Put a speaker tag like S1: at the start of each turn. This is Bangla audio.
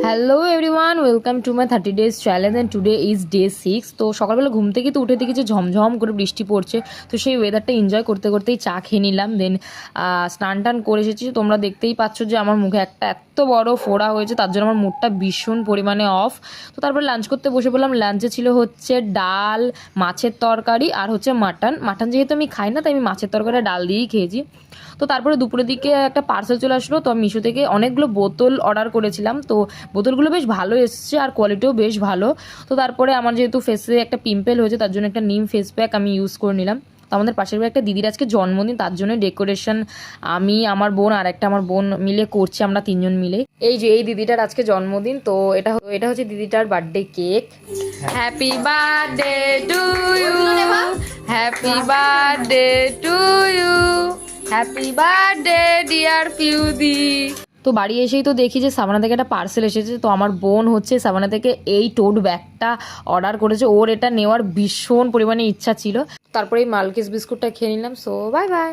S1: Hello everyone, welcome to my 30 days challenge and today is day 6। তো সকালবেলা ঘুম থেকে তো উঠে দেখি যে ঝমঝম করে বৃষ্টি পড়ছে। তো সেই ওয়েদারটা এনজয় করতে করতেই চা খেয়ে নিলাম। দেন স্নান টান করে এসেছি। তোমরা দেখতেই পাচ্ছ যে আমার মুখে একটা এত বড় ফোড়া হয়েছে, তার জন্য আমার মুডটা ভীষণ পরিমাণে অফ। তো তারপরে লাঞ্চ করতে বসে বললাম। লাঞ্চে ছিল হচ্ছে ডাল, মাছের তরকারি আর হচ্ছে মাটন যেহেতু আমি খাই না, তাই আমি মাছের তরকারি ডাল দিয়েই খেয়েছি। তো তারপরে দুপুরের দিকে একটা পার্সেল চলে আসলো। তো আমি মিশো থেকে অনেকগুলো বোতল অর্ডার করেছিলাম। তো বোতলগুলো বেশ ভালো এসছে আর কোয়ালিটিও বেশ ভালো। তো তারপরে আমার যেহেতু ফেসে একটা পিম্পল হয়েছে, তার জন্য একটা নিম ফেস প্যাক আমি ইউজ করে নিলাম। তো আমাদের পাশের বাড়ির একটা দিদির আজকে জন্মদিন, তার জন্য ডেকোরেশন আমি, আমার বোন আর একটা আমার বোন মিলে করছি, আমরা তিনজন মিলে। এই যে এই দিদিটার আজকে জন্মদিন। তো এটা হচ্ছে দিদিটার birthday cake. Happy birthday to you, happy birthday to you, happy birthday dear পিউদি। তো বাড়ি এসেই তো দেখি যে সাবানা থেকে একটা পার্সেল এসেছে। তো আমার বোন হচ্ছে সাবানা থেকে এই টোট ব্যাগটা অর্ডার করেছে। ওর এটা নেওয়ার ভীষণ পরিমাণে ইচ্ছা ছিল। তারপরে এই মালকিস বিস্কুটটা খেয়ে নিলাম। So bye bye.